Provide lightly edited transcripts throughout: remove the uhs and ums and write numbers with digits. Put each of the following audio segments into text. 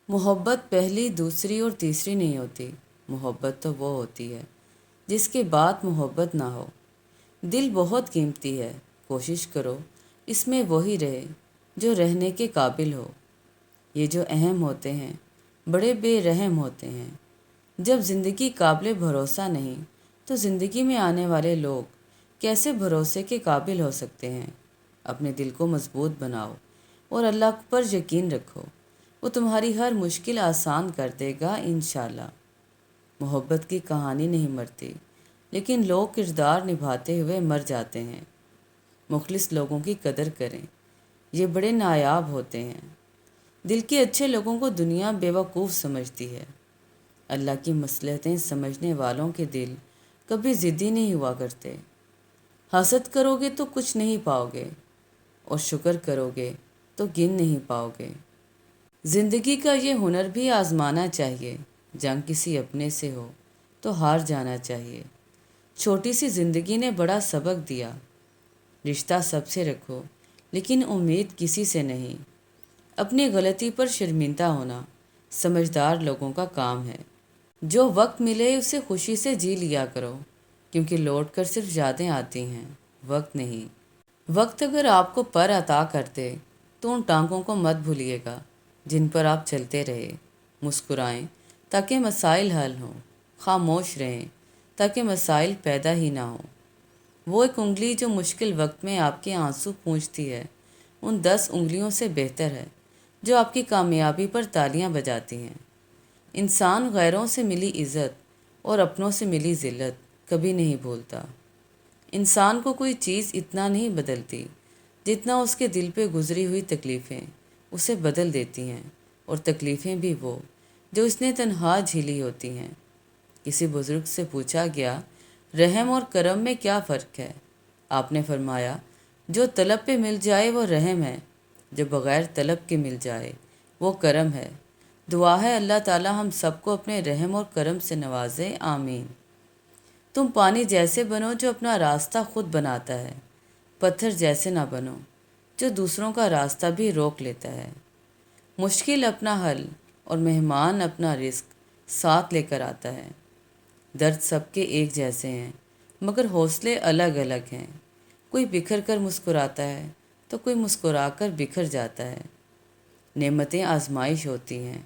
मोहब्बत पहली, दूसरी और तीसरी नहीं होती। मोहब्बत तो वो होती है जिसके बाद मोहब्बत ना हो। दिल बहुत कीमती है, कोशिश करो इसमें वही रहे जो रहने के काबिल हो। ये जो अहम होते हैं बड़े बेरहम होते हैं। जब ज़िंदगी काबिल भरोसा नहीं तो ज़िंदगी में आने वाले लोग कैसे भरोसे के काबिल हो सकते हैं। अपने दिल को मजबूत बनाओ और अल्लाह पर यकीन रखो, वो तुम्हारी हर मुश्किल आसान कर देगा इंशाल्लाह। मोहब्बत की कहानी नहीं मरती, लेकिन लोग किरदार निभाते हुए मर जाते हैं। मुखलिस लोगों की कदर करें, ये बड़े नायाब होते हैं। दिल के अच्छे लोगों को दुनिया बेवकूफ़ समझती है। अल्लाह की मसलहतें समझने वालों के दिल कभी ज़िद्दी नहीं हुआ करते। हसद करोगे तो कुछ नहीं पाओगे और शुक्र करोगे तो गिन नहीं पाओगे। ज़िंदगी का ये हुनर भी आजमाना चाहिए। जंग किसी अपने से हो तो हार जाना चाहिए। छोटी सी ज़िंदगी ने बड़ा सबक दिया। रिश्ता सबसे रखो लेकिन उम्मीद किसी से नहीं। अपनी गलती पर शर्मिंदा होना समझदार लोगों का काम है। जो वक्त मिले उसे खुशी से जी लिया करो, क्योंकि लौट कर सिर्फ यादें आती हैं, वक्त नहीं। वक्त अगर आपको पर अता कर दे तो उन टांगों को मत भूलिएगा जिन पर आप चलते रहे। मुस्कुराएं ताकि मसाइल हल हों, खामोश रहें ताकि मसाइल पैदा ही ना हों। वो एक उंगली जो मुश्किल वक्त में आपके आंसू पूंछती है उन 10 उंगलियों से बेहतर है जो आपकी कामयाबी पर तालियां बजाती हैं। इंसान गैरों से मिली इज़्ज़त और अपनों से मिली ज़िल्लत कभी नहीं भूलता। इंसान को कोई चीज़ इतना नहीं बदलती जितना उसके दिल पे गुजरी हुई तकलीफ़ें उसे बदल देती हैं, और तकलीफ़ें भी वो जो उसने तन्हा झेली होती हैं। किसी बुज़ुर्ग से पूछा गया, रहम और करम में क्या फ़र्क है? आपने फरमाया, जो तलब पे मिल जाए वो रहम है, जो बग़ैर तलब के मिल जाए वो करम है। दुआ है अल्लाह ताला हम सबको अपने रहम और करम से नवाजे, आमीन। तुम पानी जैसे बनो जो अपना रास्ता खुद बनाता है, पत्थर जैसे ना बनो जो दूसरों का रास्ता भी रोक लेता है। मुश्किल अपना हल और मेहमान अपना रिस्क साथ लेकर आता है। दर्द सबके एक जैसे हैं मगर हौसले अलग अलग हैं। कोई बिखर कर मुस्कुराता है तो कोई मुस्कुरा कर बिखर जाता है। नेमतें आजमाइश होती हैं,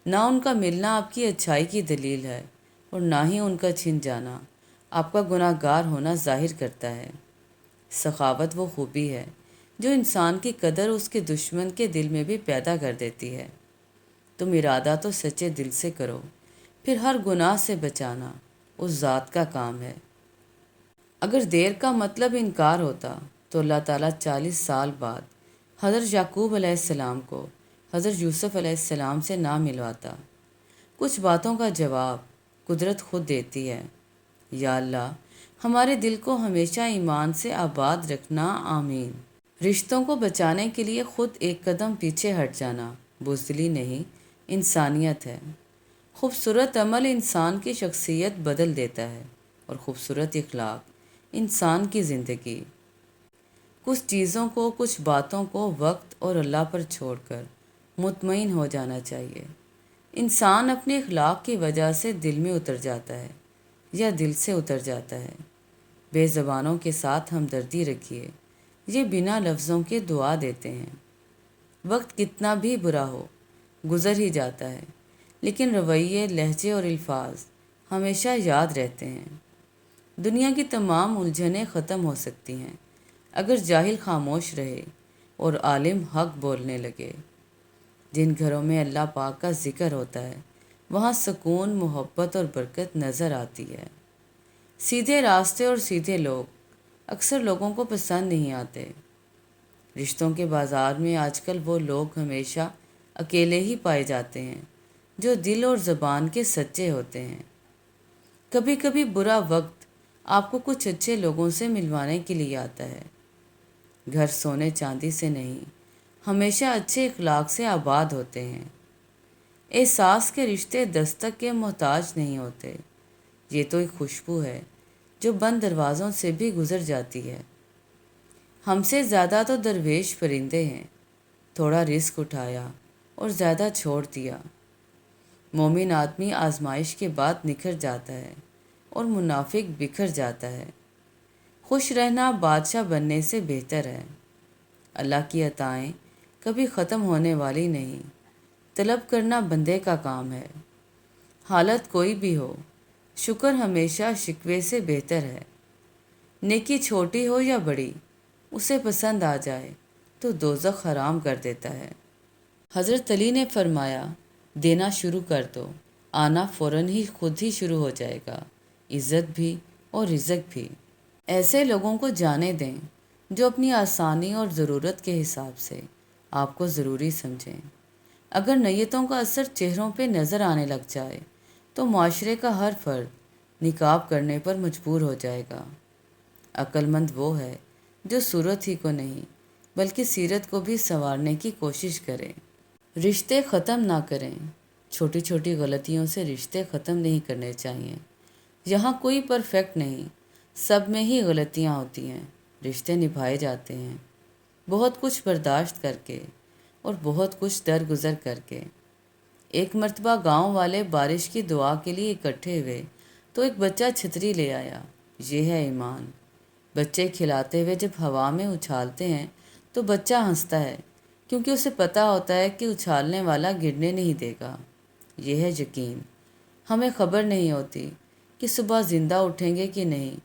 ना उनका मिलना आपकी अच्छाई की दलील है और ना ही उनका छिन जाना आपका गुनाहगार होना जाहिर करता है। सखावत वो खूबी है जो इंसान की कदर उसके दुश्मन के दिल में भी पैदा कर देती है। तुम इरादा तो सच्चे दिल से करो, फिर हर गुनाह से बचाना उस ज़ात का काम है। अगर देर का मतलब इनकार होता तो अल्लाह ताला 40 साल बाद हज़रत याकूब अलैहिस्सलाम को हज़रत यूसुफ अलैहिस्सलाम से ना मिलवाता। कुछ बातों का जवाब कुदरत खुद देती है। या अल्लाह, हमारे दिल को हमेशा ईमान से आबाद रखना, आमीन। रिश्तों को बचाने के लिए खुद एक कदम पीछे हट जाना बुज़दिली नहीं, इंसानियत है। खूबसूरत अमल इंसान की शख्सियत बदल देता है और खूबसूरत इखलाक इंसान की ज़िंदगी। कुछ चीज़ों को, कुछ बातों को वक्त और अल्लाह पर छोड़कर मुतमईन हो जाना चाहिए। इंसान अपने इखलाक की वजह से दिल में उतर जाता है या दिल से उतर जाता है। बेज़बानों के साथ हमदर्दी रखिए, ये बिना लफ्ज़ों के दुआ देते हैं। वक्त कितना भी बुरा हो गुज़र ही जाता है, लेकिन रवैये, लहजे और अल्फाज हमेशा याद रहते हैं। दुनिया की तमाम उलझनें ख़त्म हो सकती हैं अगर जाहिल खामोश रहे और आलिम हक बोलने लगे। जिन घरों में अल्लाह पाक का ज़िक्र होता है वहाँ सुकून, मोहब्बत और बरकत नज़र आती है। सीधे रास्ते और सीधे लोग अक्सर लोगों को पसंद नहीं आते। रिश्तों के बाज़ार में आजकल वो लोग हमेशा अकेले ही पाए जाते हैं जो दिल और ज़बान के सच्चे होते हैं। कभी कभी बुरा वक्त आपको कुछ अच्छे लोगों से मिलवाने के लिए आता है। घर सोने चांदी से नहीं, हमेशा अच्छे इखलाक से आबाद होते हैं। एहसास के रिश्ते दस्तक के मोहताज नहीं होते। ये तो एक खुशबू है जो बंद दरवाज़ों से भी गुजर जाती है। हमसे ज़्यादा तो दरवेश परिंदे हैं, थोड़ा रिस्क उठाया और ज़्यादा छोड़ दिया। مومن آدمی آزمائش کے بعد نکھر جاتا ہے اور منافق بکھر جاتا ہے۔ خوش رہنا بادشاہ بننے سے بہتر ہے۔ اللہ کی عطائیں کبھی ختم ہونے والی نہیں، طلب کرنا بندے کا کام ہے۔ حالت کوئی بھی ہو، شکر ہمیشہ شکوے سے بہتر ہے۔ نیکی چھوٹی ہو یا بڑی، اسے پسند آ جائے تو دوزخ حرام کر دیتا ہے۔ حضرت علی نے فرمایا، دینا شروع کر دو، آنا فوراً ہی خود ہی شروع ہو جائے گا، عزت بھی اور رزق بھی۔ ایسے لوگوں کو جانے دیں جو اپنی آسانی اور ضرورت کے حساب سے آپ کو ضروری سمجھیں۔ اگر نیتوں کا اثر چہروں پہ نظر آنے لگ جائے تو معاشرے کا ہر فرد نکاب کرنے پر مجبور ہو جائے گا۔ عقل مند وہ ہے جو صورت ہی کو نہیں بلکہ سیرت کو بھی سنوارنے کی کوشش کرے۔ رشتے ختم نہ کریں، چھوٹی چھوٹی غلطیوں سے رشتے ختم نہیں کرنے چاہیے۔ یہاں کوئی پرفیکٹ نہیں، سب میں ہی غلطیاں ہوتی ہیں، رشتے نبھائے جاتے ہیں بہت کچھ برداشت کر کے اور بہت کچھ درگزر کر کے۔ ایک مرتبہ گاؤں والے بارش کی دعا کے لیے اکٹھے ہوئے تو ایک بچہ چھتری لے آیا۔ یہ ہے ایمان۔ بچے کھلاتے ہوئے جب ہوا میں اچھالتے ہیں تو بچہ ہنستا ہے کیونکہ اسے پتہ ہوتا ہے کہ اچھالنے والا گرنے نہیں دے گا۔ یہ ہے یقین۔ ہمیں خبر نہیں ہوتی کہ صبح زندہ اٹھیں گے کہ نہیں،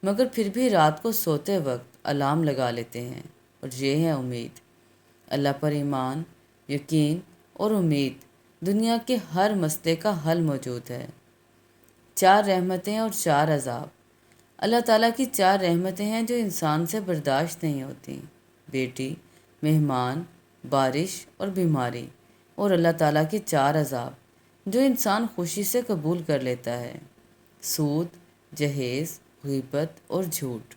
مگر پھر بھی رات کو سوتے وقت الارم لگا لیتے ہیں۔ اور یہ ہے امید۔ اللہ پر ایمان، یقین اور امید دنیا کے ہر مسئلے کا حل موجود ہے۔ 4 رحمتیں اور 4 عذاب۔ اللہ تعالیٰ کی 4 رحمتیں ہیں جو انسان سے برداشت نہیں ہوتی: بیٹی، مہمان، بارش اور بیماری۔ اور اللہ تعالیٰ کے 4 عذاب جو انسان خوشی سے قبول کر لیتا ہے: سود، جہیز، غیبت اور جھوٹ۔